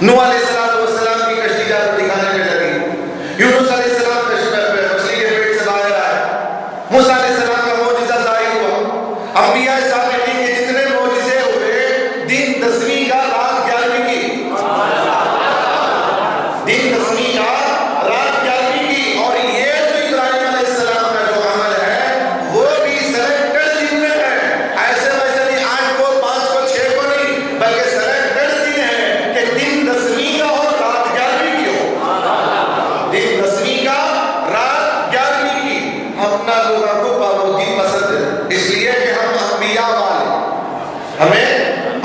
نوح علیہ السلام کی کشتی جا کر دکھانے میں لگی، یونس علیہ السلام مچھلی کے پیٹ سے باہر آئے، موسیٰ علیہ السلام کا معجزہ ظاہر ہوا، انبیاء سابقین کے جتنے معجزے ہوئے، دن 10ویں کا رات 11ویں کی، دن 10ویں کا رات 11ویں کی، اور یہ جو ابراہیم علیہ السلام کا جو عمل ہے وہ بھی سلیکٹڈ دن میں ہے، ایسے ویسے نہیں 8 کو 5 کو 6 کو نہیں، بلکہ سلیکٹڈ دن ہے کہ دن 10ویں کا اور رات 11ویں کی ہو، دن 10ویں کا رات 11ویں کی۔ اپنا لوگوں کو پابندی پسند ہے، اس لیے کہ ہم انبیاء والے، ہمیں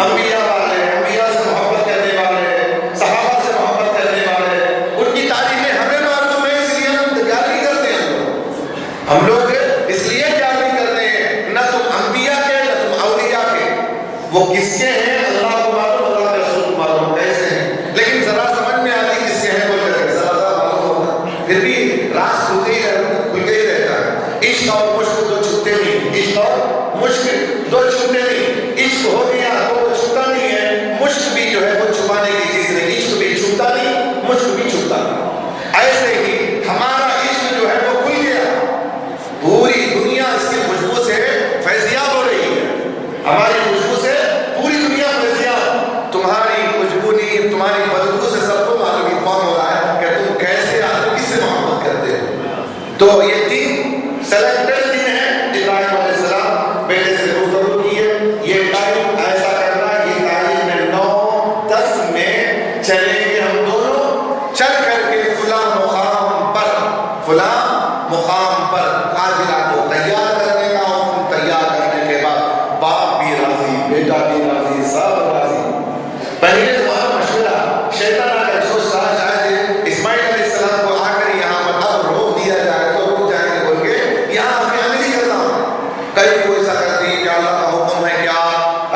انبیاء والے، انبیاء سے محبت کرنے والے، صحابہ سے محبت کرنے والے، ان کی تعریفیں ہمیں معلوم ہے، اس لیے ہم 11ویں کرتے ہیں، ہم لوگ اس لیے 11ویں کرتے ہیں، نہ تم انبیاء کے نہ تم اولیاء کے، وہ کس کے ہیں اللہ کو معلوم، اللہ کے رسول کو معلوم کیسے ہیں، لیکن ذرا سمجھ میں آتی کس کے ہیں بول کر کے ذرا معلوم ہوتا، پھر بھی راز کھلتے ہی رہتا ہے۔ عشق اور مشق دو چھپتے نہیں، عشق اور مشق دو چھپتے نہیں، عشق ہو گیا تو وہ چھپتا نہیں ہے، مشق بھی جو ہے وہ چھپانے کی چیز نہیں، عشق بھی چھپتا نہیں، مشق بھی چھپتا نہیں۔ ایسے ہی ہمارا عشق جو ہے وہ کھل گیا، پوری دنیا اس کی خوشبو سے فیضیاب ہو رہی ہے، ہماری خوشبو سے پوری دنیا فیضیاب، تمہاری خوشبو نہیں، تمہاری بدبو سے سب کو معلوم انفارم ہو رہا ہے کہ تم کیسے آدمی کس سے محبت کرتے ہو۔ تو یہ دن سلیکٹڈ دن ہے، ابراہیم علیہ السلام بیٹے سے گفتگو کی ہے، یہ ٹائم ایسا کرنا، یہ تاریخ میں 9-10 میں چلیں گے ہم دونوں، چل کر کے فلاں مقام پر حاجرہ کو تیار کرنے کا حکم، تیار کرنے کے بعد باپ بھی راضی، بیٹا بھی راضی، سب راضی۔ پہلے ہمارا مشورہ شیطان آ کر سوچ رہا شاید اسماعیل علیہ السلام کو آ کر یہاں پر اب روک دیا جائے تو روک جائیں گے بول کے یہاں میں نہیں کرتا ہوں، کئی کوئی ایسا کرتی کہ اللہ کا حکم ہے کیا،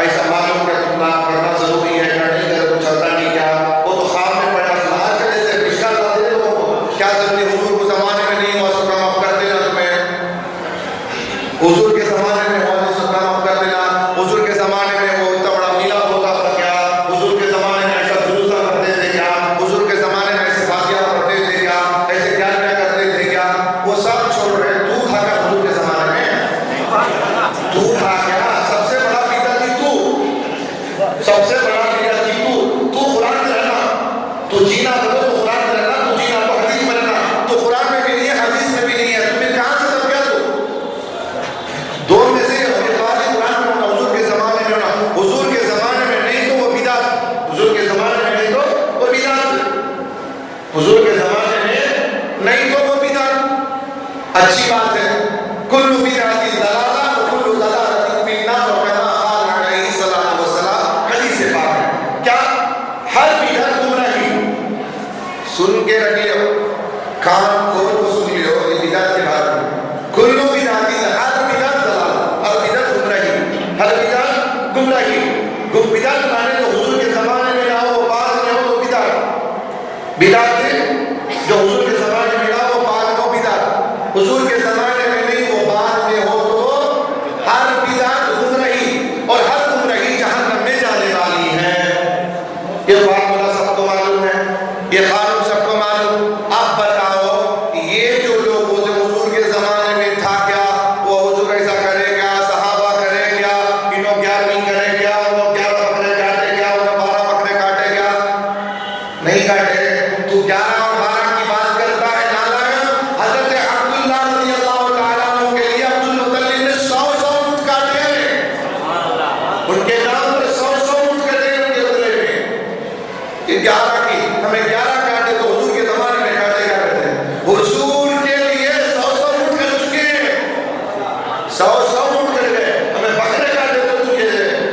ایسا معلوم کہ تم نہ کرنا ضروری ہے، اگر نہیں کرے تو چلتا نہیں کیا، وہ تو خواب میں پڑا سنا، آج کل جیسے رشتہ لاتے لوگوں کو کیا ضروری، حضور کو زمانے میں نہیں ہوا سو کام اب کر دینا، تمہیں حضور کے زمانے میں ہوا نہیں سو کام اب کر دینا، حضور کے زمانے میں وہ اتنا بڑا میلاد ہوتا تھا کیا، حضور کے زمانے میں ایسا جلوسہ کرتے تھے کیا، حضور کے زمانے میں ایسے فاتحہ پڑھتے تھے کیا، ایسے کیا کرتے تھے کیا، وہ سب چھوڑ رہے، تو تھا کیا حضور کے زمانے میں، تو تھا کیا، سب سے بڑا پیتا تھی تو، سب سے بڑا پیتا تھی تو قرآن میں رہنا، تو جینا تو قرآن میں رہنا، تو جینا تو حدیث میں رہنا، تو قرآن میں بھی نہیں ہے، حدیث میں بھی نہیں ہے، تو پھر کہاں سے تب گیا تو دو میں سے قرآن میں ہونا، حضور کے زمانے میں ہونا، حضور کے زمانے میں نہیں تو وہ بدعت، حضور کے زمانے میں نہیں تو وہ بدعت، حضور کے زمانے میں نہیں تو وہ بدعت، اچھی بات ہے، کل بدعت ضلالہ وکل ضلالۃ فی النار، وکما قال علیہ الصلوۃ والسلام، حدیث پاک ہے، کیا ہر بدعت گمراہی، سن کے رکھ لو، کان کھول کو سن لو، یہ بدعت کے بارے میں، کل بدعت، ہر بدعت ضلالہ، ہر بدعت گمراہی، ہر بدعت گمراہی، بدعت مانے تو حضور کے زمانے میں نہ ہو، بعد میں ہو تو بدعت، بدعت جو حضور کے زمانے میں نہ ہو، بعد میں ہو بدعت، حضور کے زمانے میں نہیں ہو، بعد میں ہو تو ہر بدعت گمراہی، اور ہر گمراہی جہنم میں جانے والی ہے، یہ فارمولا سب کو معلوم ہے، یہ قانون سب کو معلوم۔ اب بتاؤ یہ جو لوگ ہوتے حضور کے زمانے میں تھا کیا، وہ حضور ایسا کرے کیا، صحابہ کرے کیا، انہوں 11ویں کرے کیا، انہوں 11 بکرے کاٹے کیا، انہوں 12 بکرے کاٹے کیا، نہیں کاٹے، تو 11 اور 12 کی بات کرتا ہے نالائق۔ حضرت عبداللہ رضی اللہ تعالیٰ عنہ کے لیے عبد المطلب نے 100 اونٹ کاٹے ہیں، ان کے نام پر 100 اونٹ کاٹے ہیں ان کے بدلے میں، یہ 11 کی ہمیں 11 کاٹے تو حضور کے زمانے میں کاٹے کیا کرتے ہیں، حضور کے لیے 100 اونٹ کر چکے ہیں، 100 اونٹ کر گئے، ہمیں بکرے کاٹے تو تجھے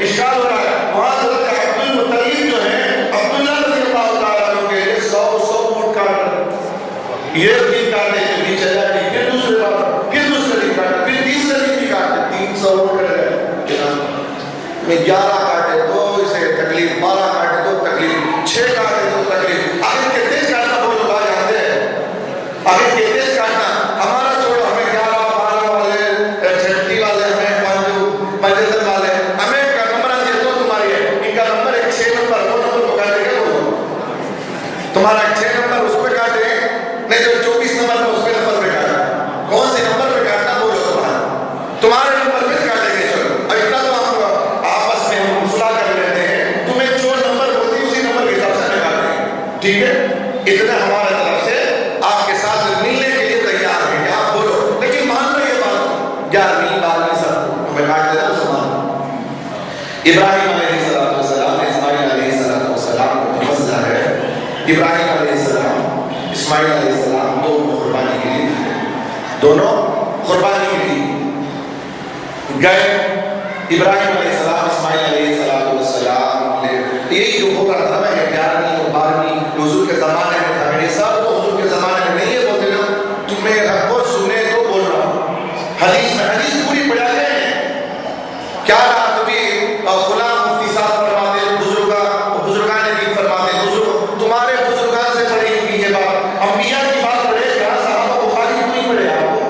اشکال ہو رہا ہے، وہاں حضرت عبد المطلب جو ہیں عبداللہ رضی اللہ تعالیٰ عنہ کے لیے 100 اونٹ کاٹ، یہ بھی کاٹے جو بھی چلا گئی، پھر دوسرے بار پھر دوسرے دن کاٹے، پھر تیسرے دن بھی کاٹے، 300 اونٹ کر گئے، میں 11 کاٹے تو اسے تکلیف، 12 کاٹے تو تکلیف، 6 کاٹے تو تکلیف، آگے کے تیز کاٹنا بہت بھائی آتے ہیں، آگے کے تیز کاٹنا ہمارا چھوڑو، ہمیں 11 12 والے 30 والے، ہمیں 75 والے، ہمیں کا نمبر دے تو تمہاری ہے، ان کا نمبر 6 نمبر، وہ نمبر کو کاٹے گا وہ ٹھیک ہے، اتنا ہمارے طرف سے آپ کے ساتھ ملنے کے لیے تیار ہیں کہ آپ بولو، لیکن مان لو یہ بات 11ویں 12ویں سب ہمیں کاٹ دینا مسلمان۔ ابراہیم علیہ السلام اسماعیل علیہ السلام کو مسئلہ ہے، ابراہیم علیہ السلام اسماعیل علیہ السلام دونوں قربانی کے لیے دونوں قربانی کے لیے گئے۔ ابراہیم علیہ السلام اسماعیل علیہ السلام نے یہی جو ہو کر تھا، میں 11ویں اور 12ویں حضور کے زمانے میں تھا، میرے سب تو حضور کے زمانے میں نہیں ہے بولتے نا، تمہیں رب کو سنے تو بول رہا ہوں، حدیث میں حدیث پوری پڑھا گئے ہیں، کیا رہا کبھی فلاں مفتی صاحب فرماتے بزرگان دین فرماتے بزرگ تمہارے بزرگان سے پڑھی ہوئی یہ بات، انبیاء کی بات پڑھے کیا صحابہ بخاری کیوں نہیں پڑھے آپ کو؟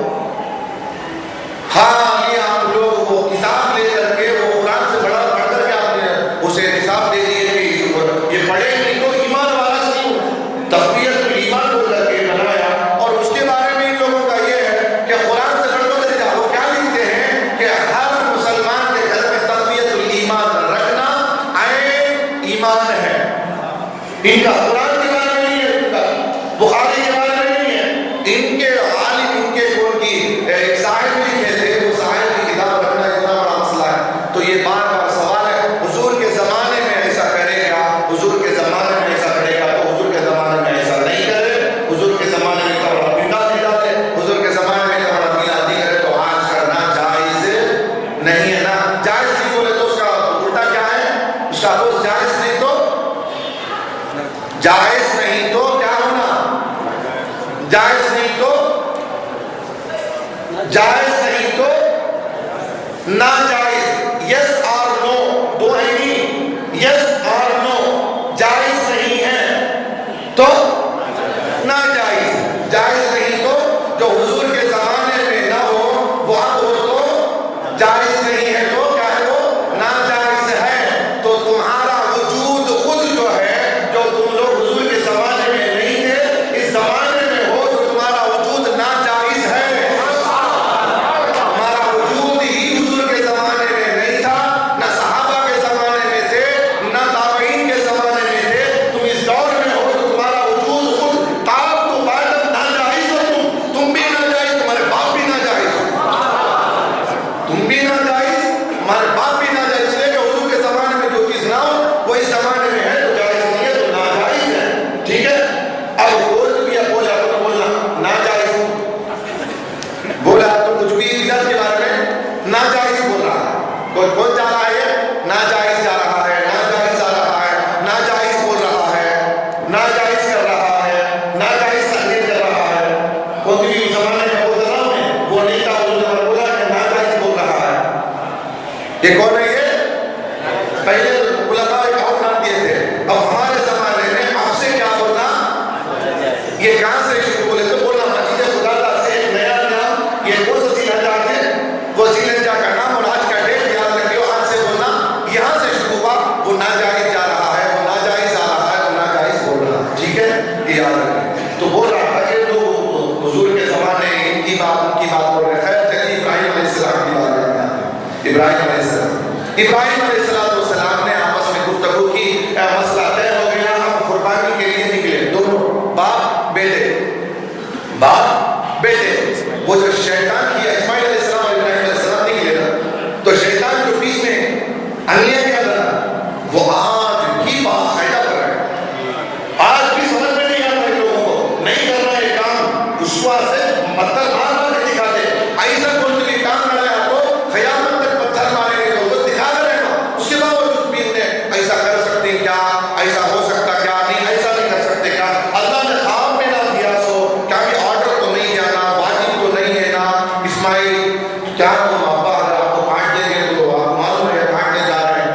ہاں یہ آپ لوگ وہ کتاب لے کر کے وہ قرآن سے بڑا پڑھ کر کے آپ نے اسے حساب دے دیے کہ یہ پڑھے نہیں تو ایمان والا نہیں ہو، تقویت الایمان بول کر کے بنایا۔ اور اس کے بارے میں ان لوگوں کا یہ ہے کہ قرآن سے پڑھ کر جا وہ کیا لکھتے ہیں کہ ہر مسلمان کے گھر میں تقویت الایمان رکھنا عین ایمان ہے۔ ان کا قرآن کے بارے میں نہیں ہے، ان کا بخاری کے بارے میں نہیں ہے، ان کے عالم ان کے کون کی ایک صاحب لکھے تھے، وہ صاحب کی کتاب رکھنا اتنا بڑا مسئلہ ہے۔ تو یہ بار بار سوال ہے، حضور کے زمانے میں ایسا کرے گا، حضور کے زمانے میں ایسا کرے گا تو حضور کے زمانے میں ایسا نہیں کرے، حضور کے زمانے میں تو بڑا پنڈا دی جاتے، حضور کے زمانے میں تو بڑا میلادی کرے، تو آج کرنا جائز نہیں ہے نا۔ جائز نہیں بولے تو اس کا الٹا کیا ہے، اس کا روز جائز نہیں تو جائز نہیں تو کیا ہونا، جائز نہیں تو جائز نہیں تو ناجائز، یس اور نو دو ہے نہیں، یس اور نو، جائز نہیں ہے تو ناجائز، جائز نہیں تو جو حضور کے زمانے میں نہ ہو وہ اب ہو تو جائز نہیں ہے، تو کیا ہے وہ ناجائز ہے۔ تو تمہارا وجود خود جو ہے، جو تم لوگ حضور کے زمانے میں نہیں تھے، اس زمانے میں ہو تو تمہارا وجود ناجائز ہے۔ ہمارا وجود ہی حضور کے زمانے میں نہیں تھا، نہ صحابہ کے زمانے میں تھے، نہ تابعین کے زمانے میں تھے، تم اس دور میں ہو تو تمہارا وجود خود تاب تو بعد ناجائز ہو، تم بھی ناجائز، تمہارے باپ بھی ناجائز ہو، تم بھی ناجائز، ہمارے باپ بھی ناجائز، اس لیے کہ حضور کے زمانے میں جو چیز نہ ہو وہ اس زمانے میں ہے تو جائز نہیں ہے، تو ناجائز ہے، ٹھیک ہے۔ اب کوئی بھی بولا تو بولنا ناجائز، بولا تو کچھ بھی عزت کے بارے میں ناجائز بول رہا ہے، کوئی کون جا رہا ہے، ناجائز جا رہا ہے، ناجائز جا رہا ہے، ناجائز بول رہا ہے، ناجائز کر رہا ہے، ناجائز تقریر کر رہا ہے، کوئی بھی اس زمانے میں بول رہا ہے وہ نہیں تھا، اس نے بولا کہ ناجائز بول رہا ہے۔ یہ کون ہے؟ یہ پہلے علماء ایک اور نام دیے تھے، اب ہمارے زمانے میں آپ سے کیا بولنا، یہ کہاں سے شروع بولے تو بولنا مسجد خدا اللہ سے ایک نیا نام، یہ کون سا ذی الحجہ ہے، وہ ذی الحجہ کا نام اور آج کا ڈیٹ یاد رکھیو، آج سے بولنا یہاں سے شروع ہوا، وہ ناجائز جا رہا ہے، وہ ناجائز آ رہا ہے، وہ ناجائز بول رہا ہے، ٹھیک ہے، یہ یاد رکھیں۔ تو بول رہا تھا کہ تو حضور کے زمانے ان کی بات بول رہے، خیر چلیے ابراہیم علیہ السلام کی بات کرتے ہیں۔ ابراہیم علیہ السلام نے آپس میں گفتگو کی، مسئلہ طے ہو گیا، اب قربانی کے لیے نکلے دونوں باپ بیٹے، وہ جو شیطان کیا اسماعیل علیہ السلام اور ابراہیم علیہ السلام نکلے نا، تو شیطان جو بیچ میں انیا کیا کرنا، وہ آج بھی باقاعدہ کر رہا ہے، آج بھی سمجھ میں نہیں آتا ہے لوگوں کو، نہیں کر رہا یہ کام، رسوا سے پتھر مار کے دکھاتے، ایسا کون بھی کام کر رہا تو قیامت تک پتھر مارے گے تو دکھا رہے ہیں، اس کے باوجود بھی انہیں ایسا کر سکتے کیا، ایسا ہو سکتا کیا، نہیں ایسا نہیں کر سکتے کیا، اللہ نے خواب میں نہ دیا سو کیا بھی آرڈر تو نہیں جانا، واجب تو نہیں ہے نا، اسماعیل کیا تم ابا اگر آپ کو کاٹ دیں گے تو آپ کو معلوم ہے کاٹنے جا رہے ہیں،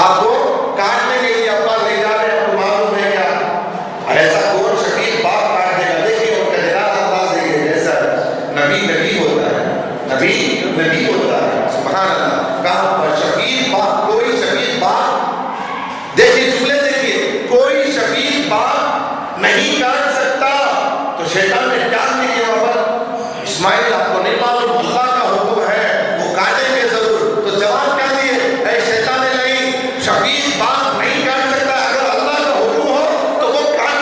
آپ کو کاٹنے کے لیے ابا لے جا رہے ہیں، آپ کو معلوم ہے کیا، ایسا کون شفیق باپ کاٹ دے گا، دیکھیے ان کا جناز انداز دیکھیے، جیسا نبی ہوتا ہے، نبی ہوتا ہے، سبحان اللہ، کہاں پر شفیق باپ، کوئی شفیق باپ، دیکھیے جملے دیکھیے، کوئی شفیق باپ نہیں کاٹ سکتا، تو شیطان نے کیا کیا وہاں پر، اسماعیل آپ کو نہیں معلوم اللہ کا حکم ہے وہ کاٹیں گے ضرور، تو جواب کیا دیے، اے شیطان نہیں، شفیق باپ نہیں کاٹ سکتا، اگر اللہ کا حکم ہو تو وہ کاٹ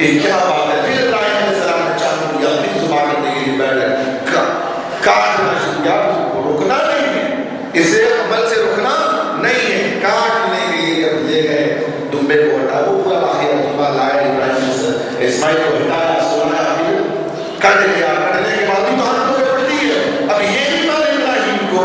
یہ کیا بات ہے؟ پھر ابراہیم علیہ السلام نے چاقو لیا، پھر ذبح کرنے کے لیے بیٹھ گئے، کاٹنا شروع کیا، رکنا نہیں ہے، اسے عمل سے رکنا نہیں ہے، کاٹنے کے لیے جب لے گئے دمبے کو ہٹا، وہ پورا باہر دمبا لائے، ابراہیم اسماعیل کو ہٹایا، سونا پھر کٹ لیا، کٹنے کے بعد بھی تو ہاتھ دھونے پڑتی ہے۔ اب یہ بھی مان ابراہیم کو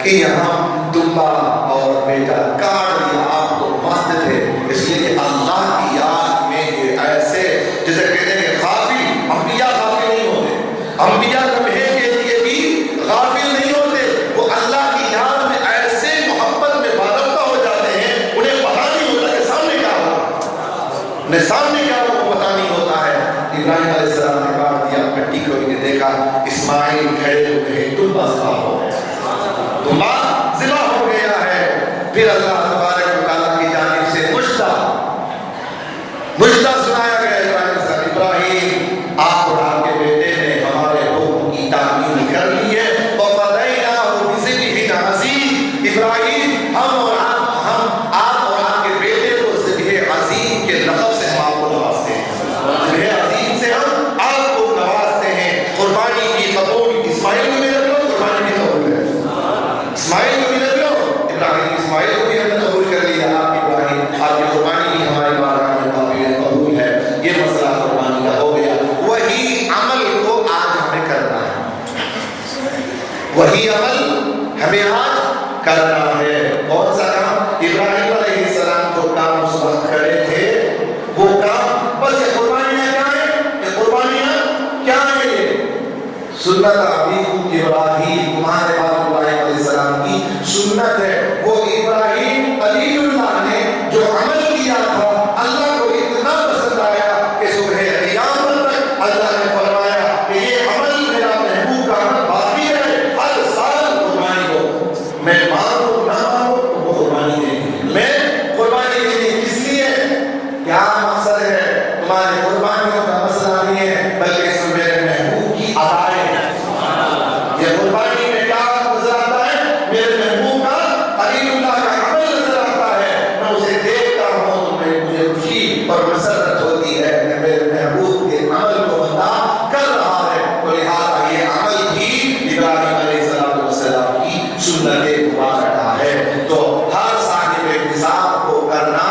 کہ یہاں دمبا اور بیٹا کاٹ دیا، آپ تو مست تھے، اس لیے کہ اللہ کی یاد میں یہ ایسے جیسے کہتے ہیں غافل، انبیاء غافل نہیں ہوتے، انبیاء لمحے کے لیے بھی غافل نہیں ہوتے، وہ اللہ کی یاد میں ایسے محبت میں وابستہ ہو جاتے ہیں، انہیں پتہ نہیں ہوتا کہ سامنے کیا ہوگا، انہیں سامنے کیا ہوگا پتہ نہیں ہوتا ہے۔ ابراہیم علیہ السلام نے کاٹ دیا، مٹی کو انہیں دیکھا، اسماعیل کھڑے ہوئے ہیں، دمبا ذبح ہو گیا، دمبا ذبح ہو گیا ہے۔ پھر اللہ تبارک و تعالیٰ کی جانب سے مجدہ سنایا گیا ابراہیم علیہ السلام، ابراہیم آپ اور آپ کے بیٹے نے ہمارے حکم کی تعمیل کر لی ہے، وَفَدَيْنَاهُ بِذِبْحٍ عَظِيمٍ، ابراہیم آپ اور آپ کے بیٹے کو ذبح عظیم کے لقب سے ہم آپ کو نوازتے ہیں، ذبح عظیم سے ہم آپ کو نوازتے ہیں۔ قربانی بھی قبول، اسماعیل کو بھی رکھ لو، قربانی بھی قبول ہے، اسماعیل کو بھی رکھ لو، ابراہیم اسماعیل کو بھی ہم نے قبول کر لیا، آپ ابراہیم آپ کی قربانی بھی ہماری بارگاہ میں قبول ہے۔ یہ مسئلہ قربانی کا ہو گیا۔ وہی عمل کو آج ہمیں کرنا ہے، وہی عمل ہمیں آج کرنا ہے۔ کون سا کام؟ ابراہیم علیہ السلام جو کام اس وقت کرے تھے وہ کام، بس یہ قربانیاں کیا ہیں؟ یہ قربانیاں کیا ہیں؟ یہ سنت ابیکم ابراہیم، تمہارے باپ ابراہیم علیہ السلام کی سنت ہے۔ وہ ابراہیم خلیل اللہ نے جو عمل کیا تھا اللہ کو اتنا پسند آیا کہ صبح قیامت تک اللہ نے فرمایا کہ یہ عمل میرا محبوب کا عمل باقی ہے، ہر سال قربانی ہو، میں مانو نہ مانو تو وہ قربانی دیں گے، میں قربانی دیں گے۔ کس لیے؟ کیا مقصد ہے؟ تمہاری قربانیوں کا مسئلہ نہیں ہے، بلکہ اس میں میرے محبوب کی ادائیں ہیں۔ یہ قربانی میں کیا نظر آتا ہے؟ میرے محبوب کا، خلیل اللہ کا عمل نظر آتا ہے، میں اسے دیکھتا ہوں تو مجھے خوشی اور مسرت ہوتی ہے، میں میرے محبوب کے عمل کو بندہ کر رہا ہے، تو لہٰذا یہ عمل بھی ابراہیم علیہ السلام کی سنت مبارکہ ہے۔ تو ہر صاحب نصاب کو کرنا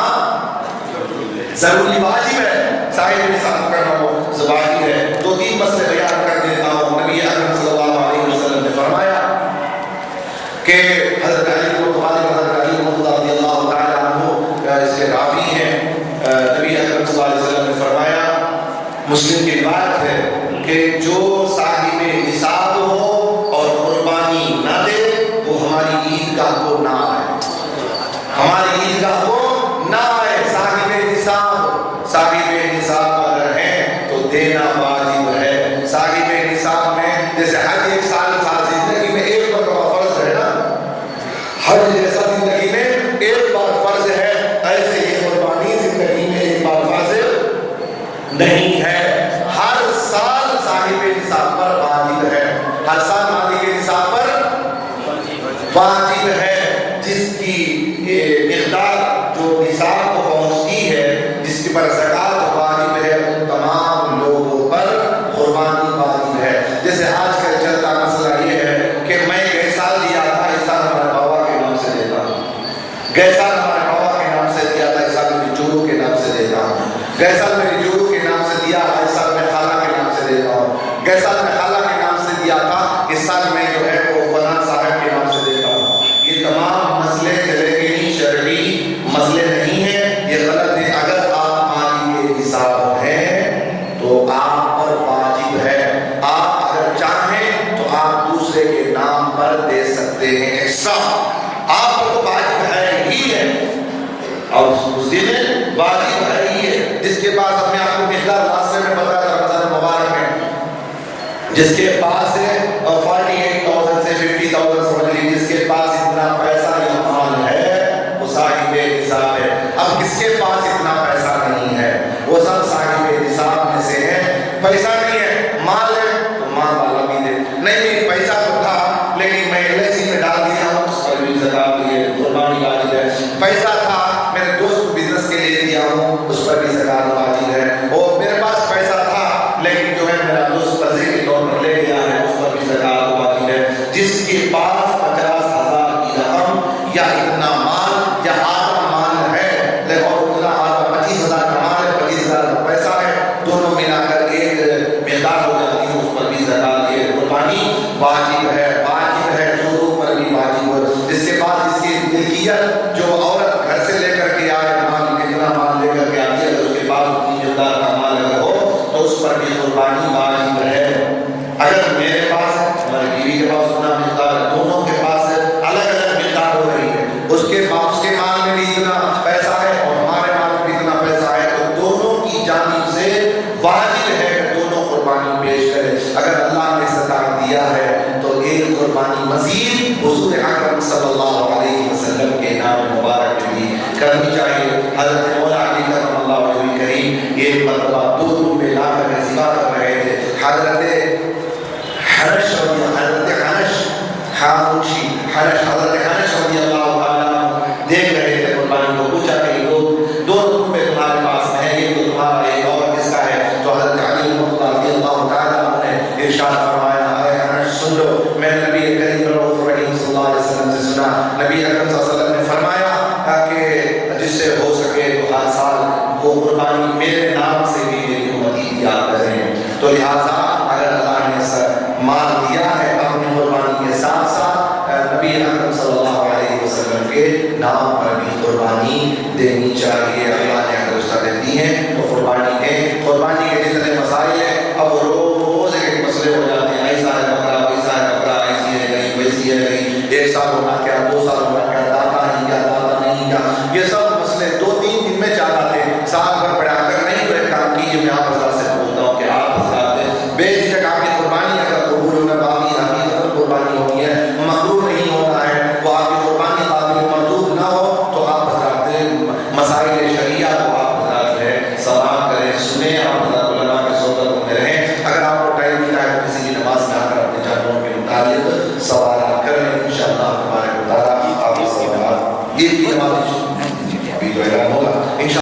ضروری واجب ہے، صاحب نصاب کرنا واجب ہے۔ دو تین مسئلے بیان کر دیتا ہوں۔ نبی اکرم صلی اللہ علیہ وسلم نے فرمایا کہ حضرت علی کو حضرت علی رضی اللہ تعالیٰ عنہ اس کے راوی ہیں، نبی اکرم صلی اللہ علیہ وسلم نے فرمایا، مسلم کی روایت ہے کہ جو صاحب نصاب ہو اور قربانی نہ دے وہ ہماری عیدگاہ کو نہ آئے، ہماری عیدگاہ کو نہ آئے۔ صاحب نصاب اگر ہیں تو دینا واجب ہے۔ صاحب نصاب میں جیسے حج ایک سال زندگی میں ایک مرتبہ فرض ہے نا، حج جیسا زندگی میں ایک بار فرض ہے، ایسے یہ قربانی زندگی میں ایک بار فرض نہیں ہے، ہر سال صاحب نصاب پر واجب ہے، ہر سال مالک نصاب پر واجب ہے۔ جس کی مقدار جو نصاب کو پہنچتی ہے، جس کے پر زکوٰۃ واجب ہے، ان تمام لوگوں پر قربانی واجب ہے۔ جیسے آج کل چلتا مسئلہ یہ ہے کہ میں گئے سال دیا تھا، اس سال ہمارے بابا کے نام سے دیتا ہوں، گئے سال ہمارے بابا کے نام سے دیا تھا، اس سال میری جوڑوں کے نام سے دیتا ہوں، گئے سال میری جوڑوں کے نام سے دیا، اس سال میں خالہ کے نام سے دیتا ہوں، گئے سال میں خالہ کے نام سے دیا تھا، اس سال میں جو ہے وہ فلاں صاحب کے نام سے دیتا ہوں۔ یہ تمام مسئلے چلے گے نہیں، شرعی مسئلے نہیں ہیں، یہ غلط ہے۔ اگر آپ مالک نصاب ہیں تو آپ پر واجب ہے، آپ اگر چاہیں تو آپ دوسرے کے نام پر دے سکتے ہیں ایکسٹرا، آپ کو تو واجب ہے ہی ہے، اور اس دن واجب ہے ہی ہے۔ جس کے پاس ہم نے آپ کو مقدار راستے میں بتایا تھا رمضان مبارک میں، جس کے پاس ہے 48,000 سے 50,000 سمجھ لیجیے، جس کے پاس اتنا پیسہ یا مال ہے وہ صاحب نصاب ہے۔ اب کس کے پاس اتنا پیسہ نہیں ہے، وہ سب صاحب نصاب میں سے ہے۔ پیسہ نہیں ہے، مال ہے تو مال والا بھی دے، نہیں پیسہ تو تھا لیکن میں LIC میں ڈال دیا ہوں، اس پر بھی زکوٰۃ دی ہے، قربانی واجب ہے۔ پیسہ تھا میرے دوست کو بزنس کے لیے دیا ہوں، اس پر بھی یا اتنا مال یا آدھا مال ہے اور اتنا آدھا 25,000 کا مال ہے، 25,000 کا پیسہ ہے، دونوں ملا کر ایک مقدار ہو جاتی ہے، اس پر بھی زکات یہ قربانی واجب ہے، واجب ہے، چوروں پر بھی واجب ہے۔ اس کے بعد اس کی ملکیت جو عورت گھر سے لے کر کے آئے، مال کتنا مال لے کر کے آتی ہے، اس کے بعد اتنی مقدار کا مال اگر ہو تو اس پر بھی قربانی واجب ہے۔ اگر میرے پاس ہے، ہماری بیوی کے پاس اتنا مقدار ہے، دونوں کے پاس الگ الگ مقدار ہو رہی ہے، اس کے مال میں بھی اتنا پیسہ ہے اور ہمارے مال میں بھی اتنا پیسہ ہے، تو دونوں کی جانب سے واجب ہے کہ دونوں قربانی پیش کرے۔ اگر اللہ نے استطاعت دیا ہے تو ایک قربانی مزید حضور اکرم صلی اللہ علیہ وسلم کے نام مبارک میں بھی کرنی چاہیے۔ حضرت مولا علی کرم اللہ وجہہ کریم ایک مرتبہ دونوں میں لا کر ذبح کر رہے تھے، حضرت حنش رضی اللہ تعالیٰ دیکھ رہے تھے قربانی کو، پوچھا کہ لوگ دو تم پہ تمہارے پاس ہے، یہ تو تمہارا ایک اور کس کا ہے؟ تو حضرت علی رضی اللہ تعالیٰ نے ارشاد فرمایا، اے حنش سن لو، میں نے نبی کریم صلی اللہ علیہ وسلم سے سنا، نبی اکرم صلی اللہ علیہ وسلم نے فرمایا کہ جس سے ہو سکے تو ہر سال وہ قربانی میرے نام سے بھی میری امتی دیا کریں۔ تو لہٰذا اگر اللہ نے مال دیا ہے اپنی قربانی کے ساتھ ساتھ نبی اکرم صلی اللہ علیہ وسلم کے نام پر بھی قربانی دینی چاہیے۔ اللہ نے اگر اس کا دی ہے تو قربانی دیں۔ قربانی کے جتنے مسائل ہیں اب روز ایک مسئلے ہو جاتے ہیں، ایسا ہے بکرا، ویسا ہے بکرا، ایسی ہے گئی، ویسی ہے گئی، 1 سال ہونا کیا، 2 سال ہونا کیا، دادا ہی کیا، دادا نہیں کیا، یہ سب مسئلے 2-3 دن میں زیادہ تھے، سال بھر پڑا کر نہیں تو ایک کام کیجیے، میں آپ حضرات سے بولتا ہوں کہ آپ حضرات بے جھجک آپ کی قربانی اگر قبول ہونا باقی حقیقت قربانی ہونی ہے، مکروہ نہیں ہونا ہے، وہ آپ کی قربانی قابل مردود نہ ہو تو آپ حضرات مسائل شریعہ کو آپ حضرات ہے سماعت کریں، سنیں، آپ حضرات علماء کی صحبت میں رہیں۔ اگر آپ کو ٹائم ملتا ہے تو کسی بھی نماز میں آ کر اپنے جانوروں کے متعلق سوالات کریں، انشاءاللہ تبارک و تعالیٰ آپ سوالات یہ نماز